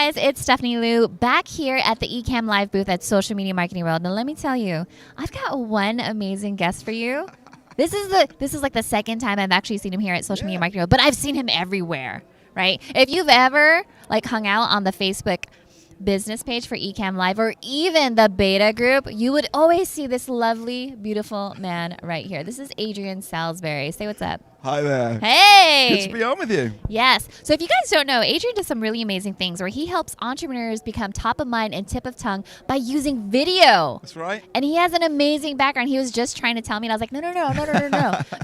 guys, it's Stephanie Liu back here at the Ecamm Live booth at Social Media Marketing World. Now let me tell you, I've got one amazing guest for you. This is like the second time I've actually seen him here at Social Media Marketing World, but I've seen him everywhere, right? If you've ever like hung out on the Facebook business page for Ecamm Live or even the beta group, you would always see this lovely, beautiful man right here. This is Adrian Salisbury. Say what's up. Hi there. Hey. Good to be on with you. Yes. So if you guys don't know, Adrian does some really amazing things where he helps entrepreneurs become top of mind and tip of tongue by using video. That's right. And he has an amazing background. He was just trying to tell me, and I was like, no.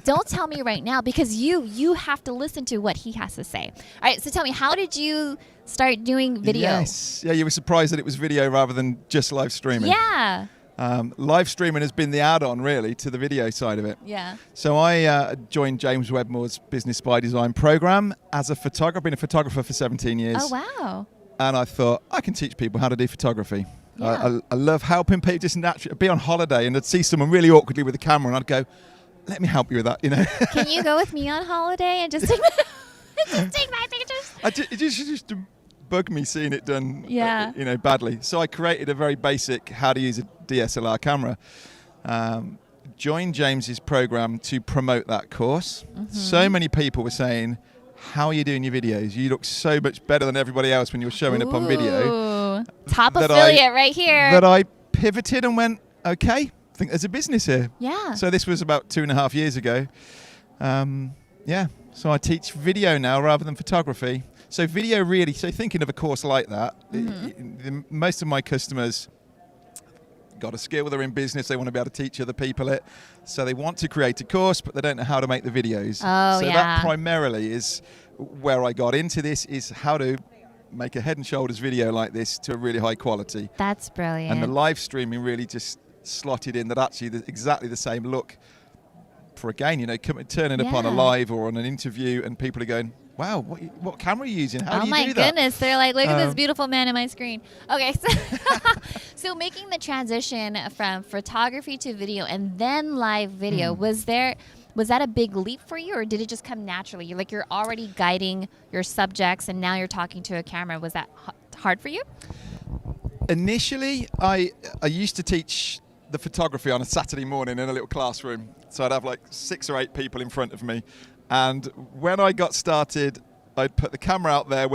Don't tell me right now, because you have to listen to what he has to say. All right. So tell me, how did you start doing video? Yes. Yeah, you were surprised that it was video rather than just live streaming. Yeah. Live streaming has been the add-on, really, to the video side of it. Yeah. So I joined James Wedmore's Business by Design program as a photographer. I've been a photographer for 17 years. Oh, wow. And I thought, I can teach people how to do photography. Yeah. I love helping people just naturally be on holiday and I'd see someone really awkwardly with a camera and I'd go, let me help you with that, you know. Can you go with me on holiday and just take my pictures? It just bug me seeing it done, Yeah. badly. So I created a very basic how to use a DSLR camera. Joined James's program to promote that course. Mm-hmm. So many people were saying, how are you doing your videos? You look so much better than everybody else when you're showing up on video. Ooh. Top that affiliate right here. That I pivoted and went, okay, I think there's a business here. Yeah. So this was about 2.5 years ago. So I teach video now rather than photography. So video really, so thinking of a course like that, most of my customers got a skill, they're in business, they want to be able to teach other people it. So they want to create a course, but they don't know how to make the videos. Oh, so yeah. that primarily is where I got into this, is how to make a Head and Shoulders video like this to a really high quality. That's brilliant. And the live streaming really just slotted in that actually exactly the same look for, again, turning up on a live or on an interview and people are going, wow, what camera are you using? How do you do that? Oh my goodness, they're like, look at this beautiful man on my screen. Okay, so making the transition from photography to video and then live video, was that a big leap for you, or did it just come naturally? You're already guiding your subjects and now you're talking to a camera. Was that hard for you? Initially, I used to teach the photography on a Saturday morning in a little classroom. So I'd have like 6 or 8 people in front of me. And when I got started, I'd put the camera out there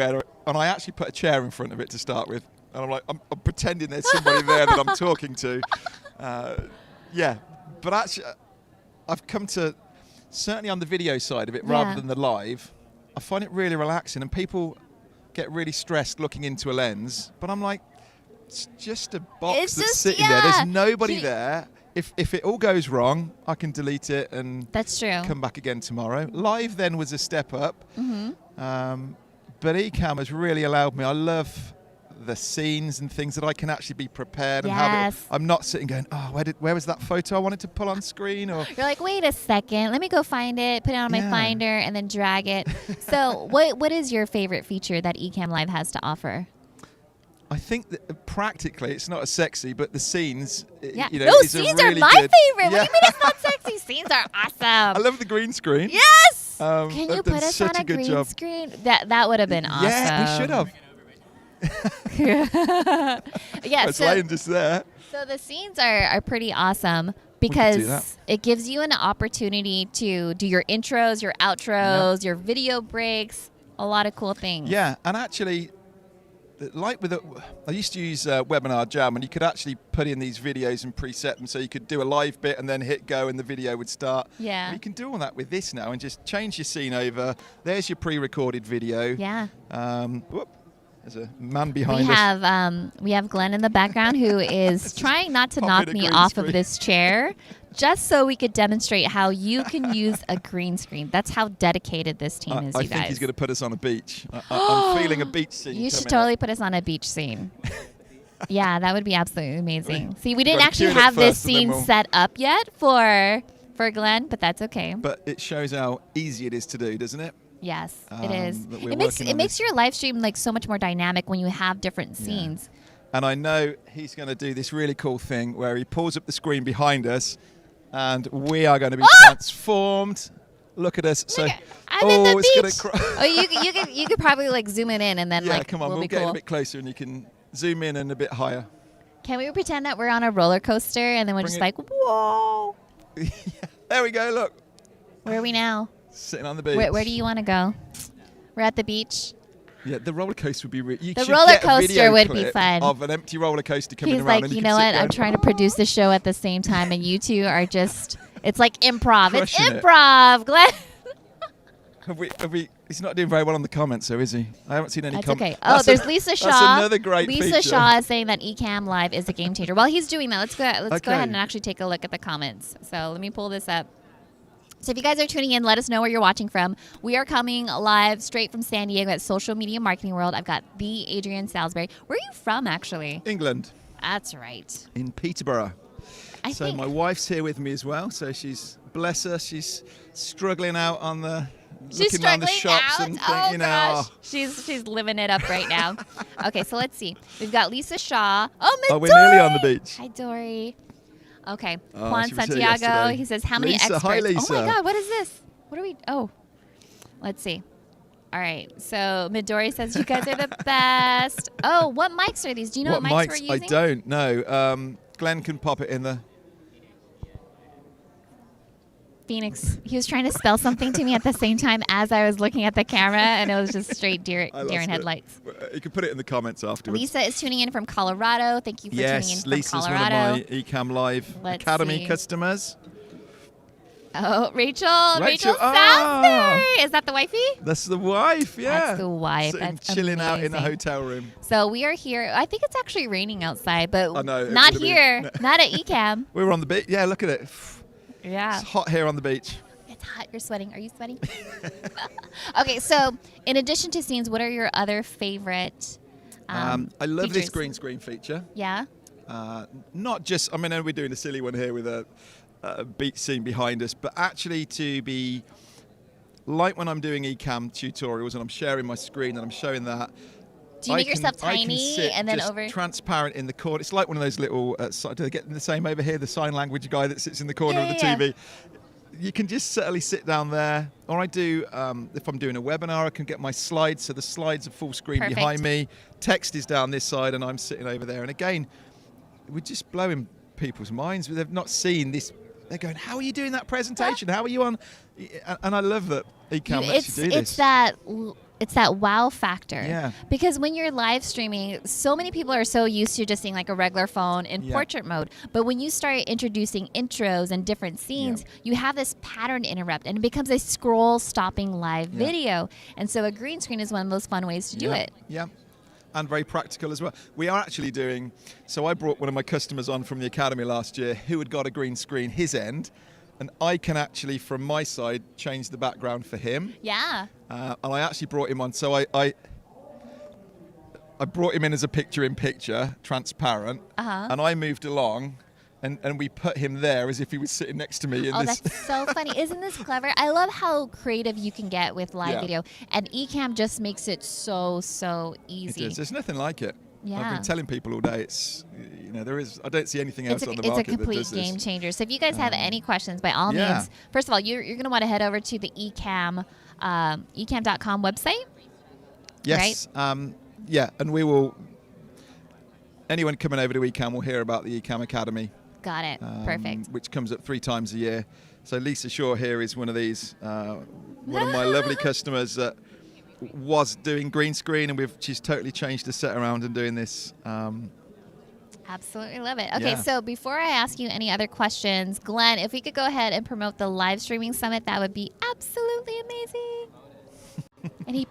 and I actually put a chair in front of it to start with. And I'm like, I'm pretending there's somebody there that I'm talking to. But actually, I've come to, certainly on the video side of it, rather than the live, I find it really relaxing. And people get really stressed looking into a lens. But I'm like, it's just a box that's sitting there. There's nobody there. If it all goes wrong, I can delete it and that's true. Come back again tomorrow. Live then was a step up. But Ecamm has really allowed me. I love the scenes and things that I can actually be prepared and have it. I'm not sitting going, oh, where was that photo I wanted to pull on screen? Or you're like, wait a second, let me go find it, put it on my Finder, and then drag it. So what is your favorite feature that Ecamm Live has to offer? I think that practically it's not as sexy, but the scenes, scenes really are my favorite. Yeah. What do you mean it's not sexy? Scenes are awesome. I love the green screen. Yes. Can you put us on a green screen? That would have been awesome. Yeah, we should have. It's laying just there. So the scenes are pretty awesome because it gives you an opportunity to do your intros, your outros, your video breaks, a lot of cool things. Yeah, and actually, like I used to use Webinar Jam, and you could actually put in these videos and preset them so you could do a live bit and then hit go and the video would start. Yeah. You can do all that with this now and just change your scene over. There's your pre-recorded video. Yeah. There's a man behind us. We have Glenn in the background who is trying not to knock me off of this chair, just so we could demonstrate how you can use a green screen. That's how dedicated this team is, you guys. I think he's going to put us on a beach. I'm feeling a beach scene. You should totally put us on a beach scene. Yeah, that would be absolutely amazing. See, we didn't actually have this scene set up yet for Glenn, but that's okay. But it shows how easy it is to do, doesn't it? Yes, it is. It makes your live stream like so much more dynamic when you have different scenes. And I know he's going to do this really cool thing where he pulls up the screen behind us and we are going to be transformed Look at us. So, I'm in the it's beach. gonna cry. Oh, you could probably like zoom it in and then Yeah, like come on, we'll we'll be get cool. a bit closer and you can zoom in and a bit higher. Can we pretend that we're on a roller coaster and then we're just it- like, whoa? There we go. Look, Where are we now? sitting on the beach. Where do you want to go? We're at the beach. Yeah, the roller coaster would be. The roller coaster would be fun. Of an empty roller coaster coming He's around. like, and you you know can what? sit I'm going, trying to produce the show at the same time, and you two are just. It's like improv. Crushing It's it. improv, Glenn. Have we? He's not doing very well on the comments, though, is he? I haven't seen any That's comments. okay. Oh, there's Lisa Shaw. That's another great Lisa feature. Shaw is saying that Ecamm Live is a game changer. While he's doing that, let's go Okay. ahead and actually take a look at the comments. So let me pull this up. So if you guys are tuning in, let us know where you're watching from. We are coming live straight from San Diego at Social Media Marketing World. I've got the Adrian Salisbury. Where are you from, actually? England, That's right. in Peterborough. I So think my wife's here with me as well. So bless her, she's struggling out on the. she's looking around the struggling shops out. and Oh you know, gosh, she's living it up right now. Okay, so let's see. We've got Lisa Shaw. Oh, Midori. we're nearly on the beach. Hi, Dory. Okay, Oh, Juan she was here Santiago. yesterday. He says, "How many Lisa, experts?" hi, Oh my Lisa. God, what is this? What are we? Oh, let's see. All right, so Midori says, "You guys are the best." Oh, what mics are these? Do you know what mics we're using? I don't know. Glenn can pop it in the. Phoenix. He was trying to spell something to me at the same time as I was looking at the camera, and it was just straight deer I in lost it. headlights. You can put it in the comments afterwards. Lisa is tuning in from Colorado. Thank you for tuning in Yes, from Lisa's Colorado. one of my Ecamm Live Let's Academy see. customers. Oh, Rachel Rachel, Salisbury. Is that the wifey? That's the wife, yeah. That's the wife. Sitting, That's chilling out in the amazing. hotel room. So we are here. I think it's actually raining outside, but I know, it not would've been- here. no. Not at Ecamm. We were on the beach. Yeah, look at it. Yeah. It's hot here on the beach. It's hot. You're sweating. Are you sweating? Okay, so in addition to scenes, what are your other favorite I love this features? green screen feature. Yeah? Not just, I mean, we're doing a silly one here with a beach scene behind us, but actually to be like when I'm doing Ecamm tutorials and I'm sharing my screen and I'm showing that. Do you make yourself I can tiny sit and then just over? transparent in the corner? It's like one of those little. Do they get the same over here? The sign language guy that sits in the corner of the TV. You can just subtly sit down there. Or I do, if I'm doing a webinar, I can get my slides. So the slides are full screen Perfect. behind me. Text is down this side, and I'm sitting over there. And again, we're just blowing people's minds. They've not seen this. They're going, "How are you doing that presentation? How are you on?" And I love that Ecamm lets you do this. It's that wow factor. Yeah. Because when you're live streaming, so many people are so used to just seeing like a regular phone in Yeah. portrait mode. But when you start introducing intros and different scenes, you have this pattern interrupt and it becomes a scroll stopping live Yeah. video. And so a green screen is one of those fun ways to do it. Yeah. And very practical as well. We are actually doing, so I brought one of my customers on from the Academy last year who had got a green screen his end, and I can actually, from my side, change the background for him. Yeah. And I actually brought him on, so I brought him in as a picture-in-picture, transparent, and I moved along, and we put him there as if he was sitting next to me. In Oh, this. that's so funny. Isn't this clever? I love how creative you can get with live Yeah. video. And Ecamm just makes it so easy. It is. There's nothing like it. Yeah. I've been telling people all day. I don't see anything else on the It's a market that complete does this. game changer. So if you guys have any questions, by all yeah. means, first of all, you're going to want to head over to the Ecamm, ecamm.com website. Yes. Yeah, and we will. Anyone coming over to Ecamm will hear about the Ecamm Academy. Got it. Perfect. Which comes up 3 times a year. So Lisa Shaw here is one of these, one of my lovely customers that was doing green screen, and she's totally changed the set around and doing this. Absolutely love it. Okay, yeah. so before I ask you any other questions, Glenn, if we could go ahead and promote the live streaming summit, that would be absolutely amazing. And he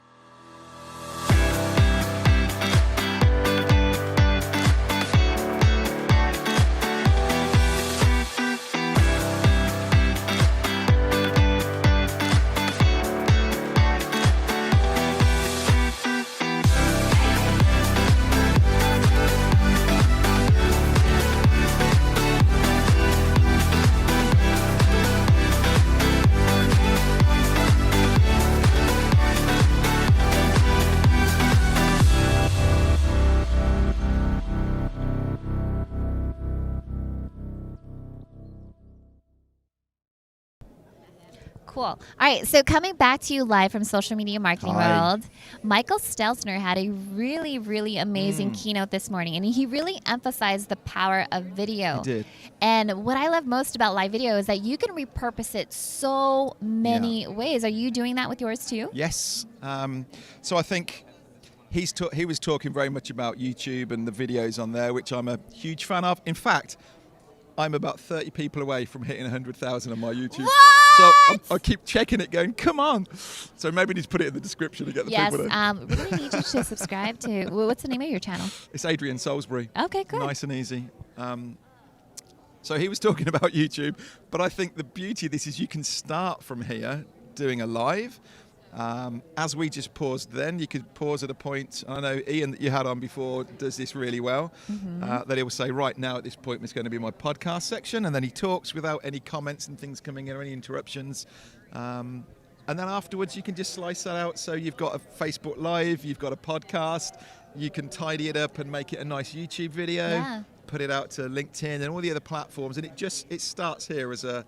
Cool. All right. So coming back to you live from Social Media Marketing Hi. World, Michael Stelzner had a really, really amazing keynote this morning, and he really emphasized the power of video. He did. And what I love most about live video is that you can repurpose it so many ways. Are you doing that with yours too? Yes. So I think he was talking very much about YouTube and the videos on there, which I'm a huge fan of. In fact, I'm about 30 people away from hitting 100,000 on my YouTube. What? So I keep checking it going, come on. So maybe need to put it in the description to get the people in. Yes, we really need you to subscribe to, what's the name of your channel? It's Adrian Salisbury. Okay, good. Nice and easy. So he was talking about YouTube, but I think the beauty of this is you can start from here doing a live. As we just paused then, you could pause at a point. I know Ian that you had on before does this really well. That he'll say, right now at this point it's going to be my podcast section, and then he talks without any comments and things coming in or any interruptions. And then afterwards you can just slice that out. So you've got a Facebook Live, you've got a podcast, you can tidy it up and make it a nice YouTube video, put it out to LinkedIn and all the other platforms, and it starts here as a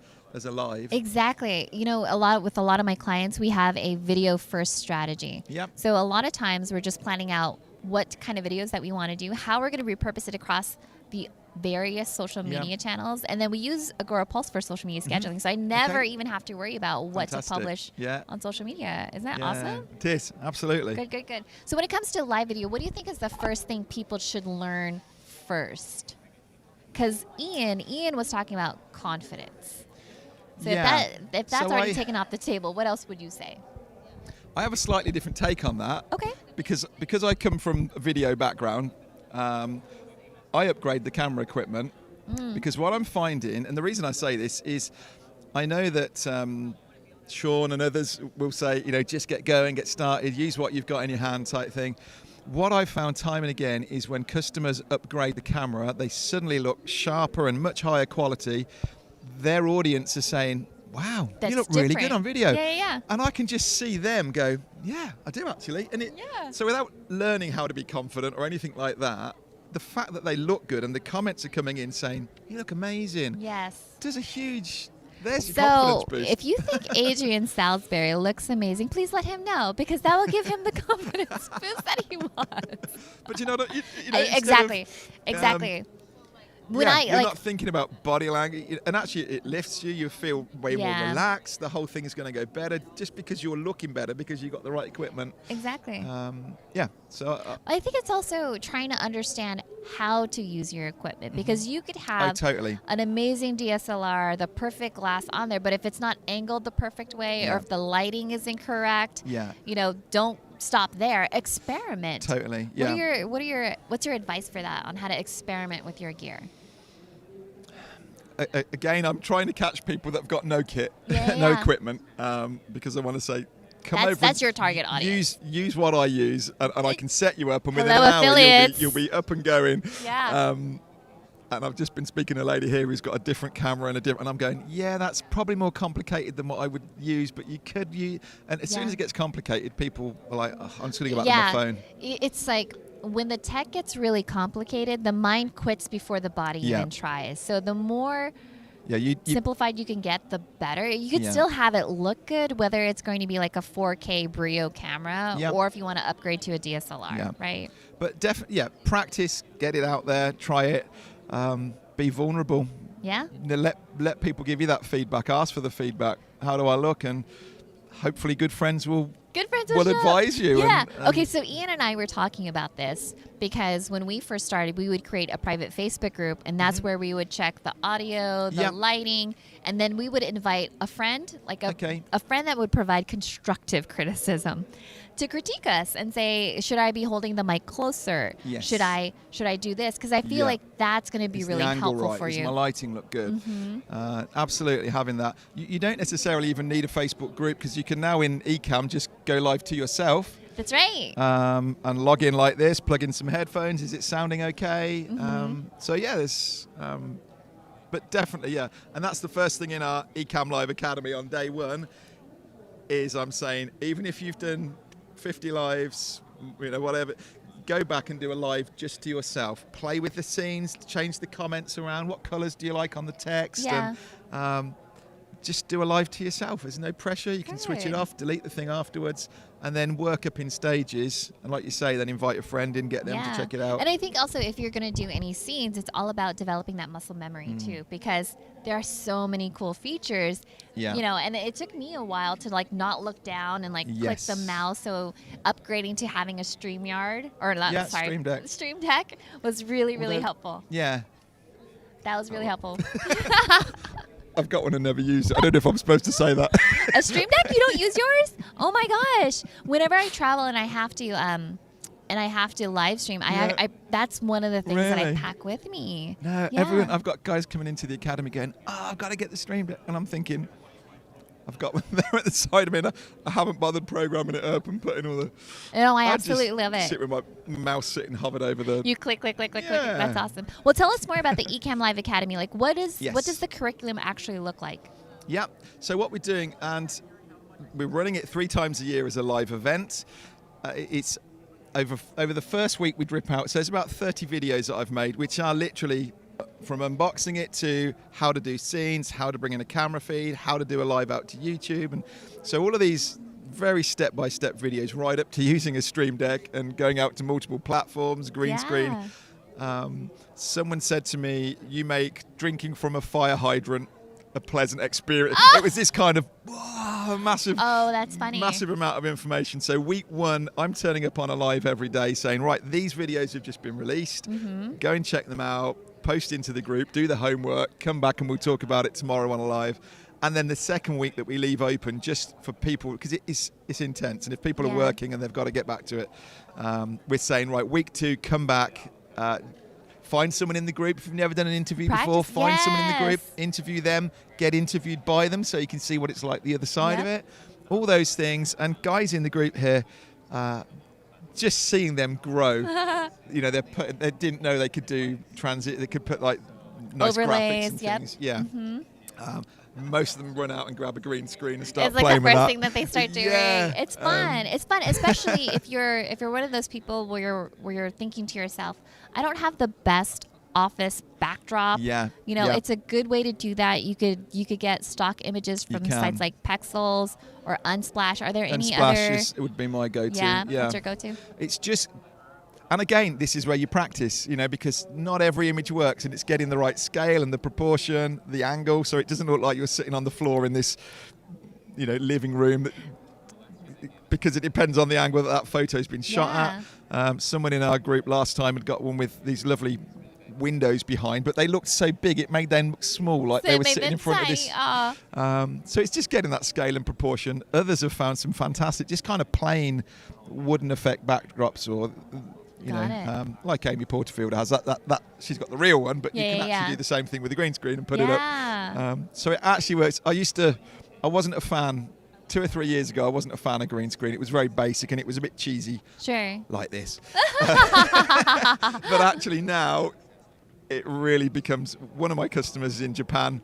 live. Exactly. You know, with a lot of my clients, we have a video first strategy. Yep. So a lot of times we're just planning out what kind of videos that we want to do, how we're going to repurpose it across the various social media channels, and then we use Agora Pulse for social media scheduling. So I never even have to worry about what to publish on social media. Isn't that awesome? It is, absolutely. Good. So when it comes to live video, what do you think is the first thing people should learn first? Because Ian was talking about confidence. So if that's already taken off the table, what else would you say? I have a slightly different take on that. Okay. Because I come from a video background, I upgrade the camera equipment because what I'm finding, and the reason I say this is I know that Sean and others will say, just get going, get started, use what you've got in your hand type thing. What I've found time and again is when customers upgrade the camera, they suddenly look sharper and much higher quality. Their audience is saying, wow, that's you look really good on video. Yeah. And I can just see them go, yeah, I do actually. And so without learning how to be confident or anything like that, the fact that they look good and the comments are coming in saying, you look amazing. Yes. There's a huge, there's your confidence boost. If you think Adrian Salisbury looks amazing, please let him know, because that will give him the confidence boost that he wants. But you know, exactly. You're not thinking about body language, and actually it lifts you. You feel way more relaxed. The whole thing is going to go better just because you're looking better because you got the right equipment. Exactly. So I think it's also trying to understand how to use your equipment, because you could have an amazing DSLR, the perfect glass on there, but if it's not angled the perfect way, or if the lighting is incorrect, don't stop there. Experiment. Totally. What's your advice for that on how to experiment with your gear? Again, I'm trying to catch people that have got no kit, no equipment, because I want to say, that's your target audience. Use what I use, and I can set you up, and within an hour you'll be up and going. Yeah. And I've just been speaking to a lady here who's got a different camera and I'm going, that's probably more complicated than what I would use, but you could use. And as soon as it gets complicated, people are like, I'm just going to go back to my phone. It's like when the tech gets really complicated, the mind quits before the body even tries. So the more simplified you can get, the better. You could still have it look good, whether it's going to be like a 4K Brio camera or if you want to upgrade to a DSLR, right? But definitely, practice, get it out there, try it. Be vulnerable. Yeah. Let people give you that feedback. Ask for the feedback. How do I look? And hopefully, good friends will advise you. Yeah. Okay. So Ian and I were talking about this because when we first started, we would create a private Facebook group, and that's where we would check the audio, the lighting, and then we would invite a friend, like a friend that would provide constructive criticism, to critique us and say, should I be holding the mic closer? Yes. Should I do this? Because I feel like that's going to be really helpful for you. Does my lighting look good? Absolutely, having that. You don't necessarily even need a Facebook group, because you can now in Ecamm just go live to yourself. That's right. And log in like this, plug in some headphones. Is it sounding okay? There's... but definitely, and that's the first thing in our Ecamm Live Academy on day one, is I'm saying, even if you've done 50 lives, whatever, go back and do a live just to yourself. Play with the scenes, change the comments around. What colors do you like on the text? Yeah. And just do a live to yourself. There's no pressure. You can switch it off, delete the thing afterwards, and then work up in stages. And like you say, then invite a friend in, get them to check it out. And I think also if you're going to do any scenes, it's all about developing that muscle memory too, because there are so many cool features, you know, and it took me a while to like not look down and like click the mouse. So upgrading to having a StreamYard or not, Stream Deck was really, really helpful. Yeah. That was really helpful. I've got one and never used it. I don't know if I'm supposed to say that. A Stream Deck? You don't use yours? Oh my gosh! Whenever I travel and I have to live stream, I that's one of the things that I pack with me. No, everyone. I've got guys coming into the academy going, "Oh, I've got to get the Stream Deck," and I'm thinking, I've got one there at the side of me, and I haven't bothered programming it up and putting all the... No, I absolutely love it. Sit with my mouse sitting hovered over the... You click. That's awesome. Well, tell us more about the Ecamm Live Academy. Like, what does the curriculum actually look like? Yeah. So what we're doing, and we're running it 3 times a year as a live event. It's over the first week we'd rip out. So there's about 30 videos that I've made, which are literally... from unboxing it to how to do scenes, how to bring in a camera feed, how to do a live out to YouTube. And so all of these very step-by-step videos right up to using a Stream Deck and going out to multiple platforms, green screen. Someone said to me, you make drinking from a fire hydrant a pleasant experience. It was this kind of massive, that's funny, massive amount of information. So week 1, I'm turning up on a live every day saying, right, these videos have just been released. Go and check them out. Post into the group, do the homework, come back and we'll talk about it tomorrow on a live. And then the second week that we leave open just for people, because it's intense, and if people are working and they've got to get back to it, we're saying, right, week 2, come back, find someone in the group. If you've never done an interview before, find someone in the group, interview them, get interviewed by them so you can see what it's like the other side of it. All those things. And guys in the group here, just seeing them grow, you know, they didn't know they could do transit. They could put like nice overlays, graphics and things. Yeah. Most of them run out and grab a green screen and start playing with that. It's like the first thing that they start doing. It's fun. It's fun, especially if you're one of those people where you're thinking to yourself, I don't have the best office backdrop. You know, it's a good way to do that. You could get stock images from sites like Pexels or Unsplash. Are there any other? It would be my go-to. Yeah. What's your go-to? It's just, and again, this is where you practice, you know, because not every image works, and it's getting the right scale and the proportion, the angle, so it doesn't look like you're sitting on the floor in this, you know, living room. Because it depends on the angle that photo's been shot at. Someone in our group last time had got one with these lovely windows behind, but they looked so big it made them look small, like they were sitting in front of this. So it's just getting that scale and proportion. Others have found some fantastic, just kind of plain wooden effect backdrops, or you know, like Amy Porterfield has that. She's got the real one, but you can actually do the same thing with the green screen and put it up. So it actually works. I wasn't a fan. 2 or 3 years ago, I wasn't a fan of green screen. It was very basic and it was a bit cheesy. Like this. But actually now, it really becomes... One of my customers in Japan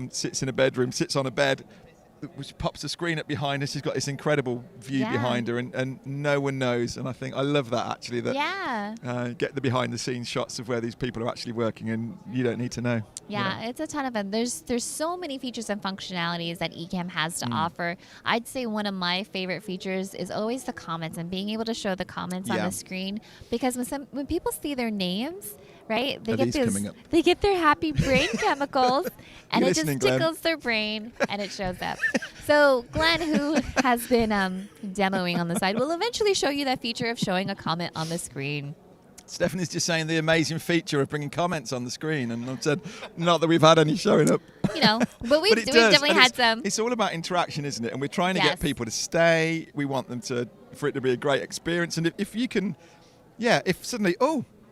sits in a bedroom, sits on a bed, which pops a screen up behind her. She's got this incredible view behind her, and no one knows. And I think I love that, actually, that get the behind-the-scenes shots of where these people are actually working, and you don't need to know. It's a ton of fun. There's so many features and functionalities that Ecamm has to offer. I'd say one of my favorite features is always the comments, and being able to show the comments on the screen, because when people see their names, right, they get their happy brain chemicals, and it just tickles their brain, and it shows up. So Glenn, who has been demoing on the side, will eventually show you that feature of showing a comment on the screen. Stephanie's just saying the amazing feature of bringing comments on the screen, and I've said not that we've had any showing up. You know, but we've definitely had some. It's all about interaction, isn't it? And we're trying to get people to stay. We want them for it to be a great experience. And if you can, if suddenly,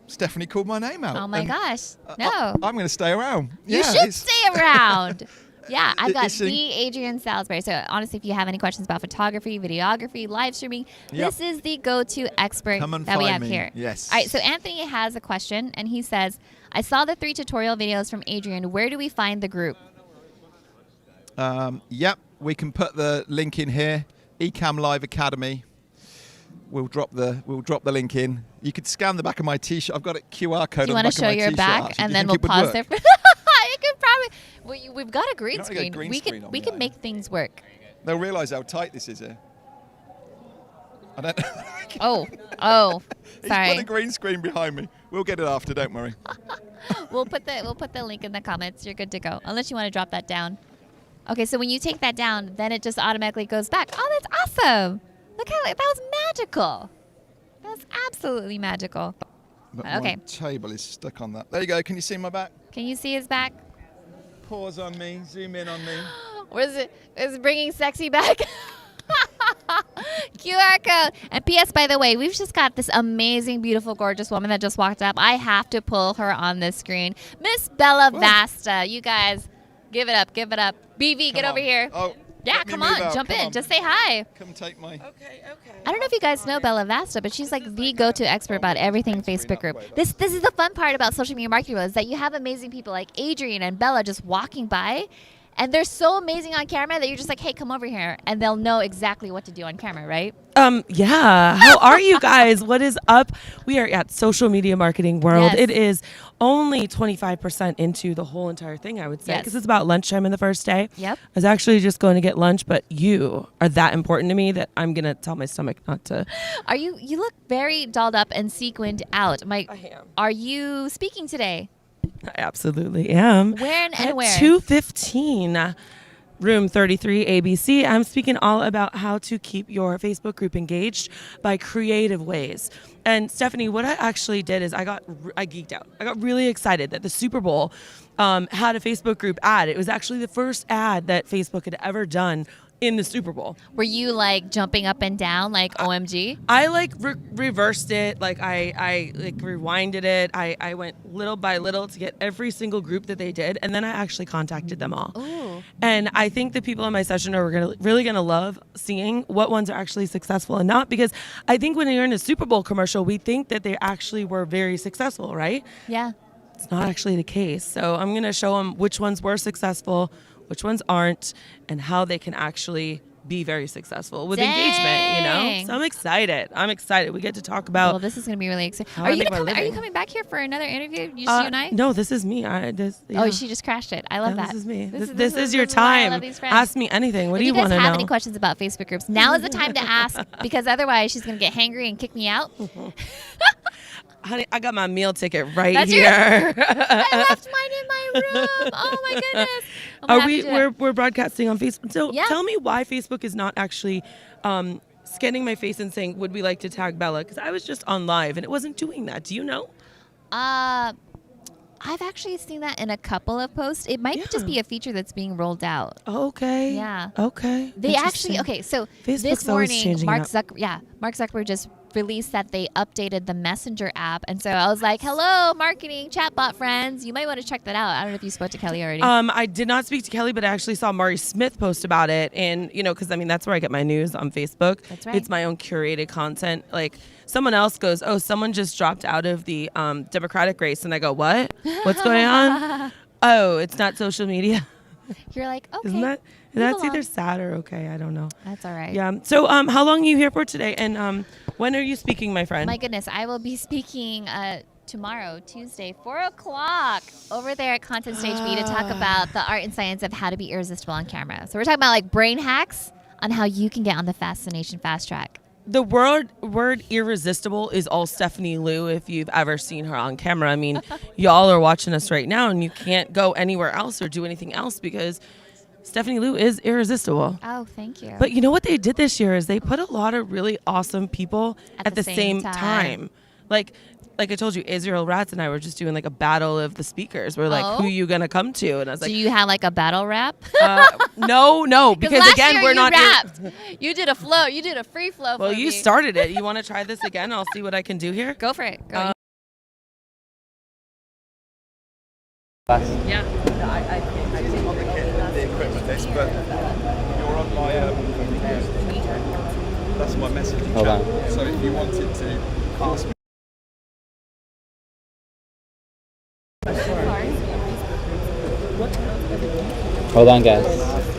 Stephanie called my name out. Oh my gosh, no! I'm going to stay around. You should stay around. I've got the Adrian Salisbury. So honestly, if you have any questions about photography, videography, live streaming, this is the go-to expert that we have here. Yes. All right, so Anthony has a question, and he says, I saw the 3 tutorial videos from Adrian. Where do we find the group? We can put the link in here. Ecamm Live Academy. We'll drop the link in. You could scan the back of my T-shirt. I've got a QR code on the back of my T-shirt. Do you want to show your back, and then we'll pause there? We've got a green You're not gonna screen. get green We screen can on we me, can are make you? things work. They'll realise how tight this is here. I don't. Oh, He's sorry. put a green screen behind me. We'll get it after. Don't worry. We'll put the link in the comments. You're good to go. Unless you want to drop that down. Okay, so when you take that down, then it just automatically goes back. Oh, that's awesome. Look how that was magical. That was absolutely magical. But Okay. my table is stuck on that. There you go. Can you see my back? Can you see his back? Pause on me. Zoom in on me. Where's it? Is it bringing sexy back? QR code. And P.S. by the way, we've just got this amazing, beautiful, gorgeous woman that just walked up. I have to pull her on this screen. Miss Bella Whoa. Vasta. You guys, give it up, give it up. BV, Come get over on. here. Oh, Yeah, let me come move on, out. jump Come in. on. Just say hi. Come take my. Okay. I don't know if you guys know Bella Vasta, but she's like the go-to expert about everything Facebook group. This is the fun part about social media marketing is that you have amazing people like Adrian and Bella just walking by, and they're so amazing on camera that you're just like, hey, come over here, and they'll know exactly what to do on camera, right? Yeah. How are you guys? What is up? We are at Social Media Marketing World. Yes. It is only 25% into the whole entire thing, I would say, Yes. because it's about lunchtime in the first day. Yep. I was actually just going to get lunch, but you are that important to me that I'm going to tell my stomach not to. You look very dolled up and sequined out. I am. Are you speaking today? I absolutely am. Where and At where? 215. Room 33 ABC. I'm speaking all about how to keep your Facebook group engaged by creative ways. And Stephanie, what I actually did is I geeked out. I got really excited that the Super Bowl had a Facebook group ad. It was actually the first ad that Facebook had ever done in the Super Bowl. Were you like jumping up and down like OMG? I like reversed it, like I like rewinded it. I went little by little to get every single group that they did, and then I actually contacted them all. Ooh. And I think the people in my session are really gonna love seeing what ones are actually successful and not, because I think when you're in a Super Bowl commercial, we think that they actually were very successful, right? Yeah. It's not actually the case. So I'm gonna show them which ones were successful, which ones aren't, and how they can actually be very successful with engagement, you know? So I'm excited. We get to talk about. Well, this is going to be really exciting. How Are I you make my are you living. coming back here for another interview? Just you and I? No, this is me. Oh, she just crashed it. I love that. This is me. This This is your this is why I time. love these friends. Ask me anything. What do you If want to you guys know? have any questions about Facebook groups, now is the time to ask, because otherwise she's going to get hangry and kick me out. Honey, I got my meal ticket right That's here. I left mine in my room. Oh my goodness. I'm gonna Are have we? to do it. We're broadcasting on Facebook. So Yeah. tell me why Facebook is not actually scanning my face and saying, "Would we like to tag Bella?" Because I was just on live and it wasn't doing that. Do you know? I've actually seen that in a couple of posts. It might just be a feature that's being rolled out. Okay. Yeah. Okay. They actually Interesting. so Facebook's this always morning changing Mark up. Zuckerberg just released that they updated the Messenger app, and so I was like, "Hello, marketing chatbot friends, you might want to check that out." I don't know if you spoke to Kelly already. I did not speak to Kelly, but I actually saw Mari Smith post about it, and because I mean that's where I get my news on Facebook. That's right. It's my own curated content. Like someone else goes, "Oh, someone just dropped out of the Democratic race," and I go, "What? What's going on?" Oh, it's not social media. You're like, okay, Isn't that? move That's along. either sad or okay. I don't know. That's all right. Yeah. So, how long are you here for today? And when are you speaking, my friend? My goodness, I will be speaking tomorrow, Tuesday, 4 o'clock, over there at Content Stage B to talk about the art and science of how to be irresistible on camera. So we're talking about like brain hacks on how you can get on the Fascination Fast Track. The word irresistible is all Stephanie Liu, if you've ever seen her on camera. I mean, y'all are watching us right now, and you can't go anywhere else or do anything else because Stephanie Liu is irresistible. Oh, thank you. But you know what they did this year is they put a lot of really awesome people at the same time. Like I told you, Israel Ratz and I were just doing like a battle of the speakers. We're like, who you gonna come to? And I was Do like, you have like a battle rap? no, because last again, year we're you not. rapped. You did a flow. You did a free flow. Well, for you me. started it. You want to try this again? I'll see what I can do here. Go for it. Go. Yeah. I can't on the equipment list, but you're on my. That's my messaging Hold channel. on. So if you wanted to ask me. Hold on, guys.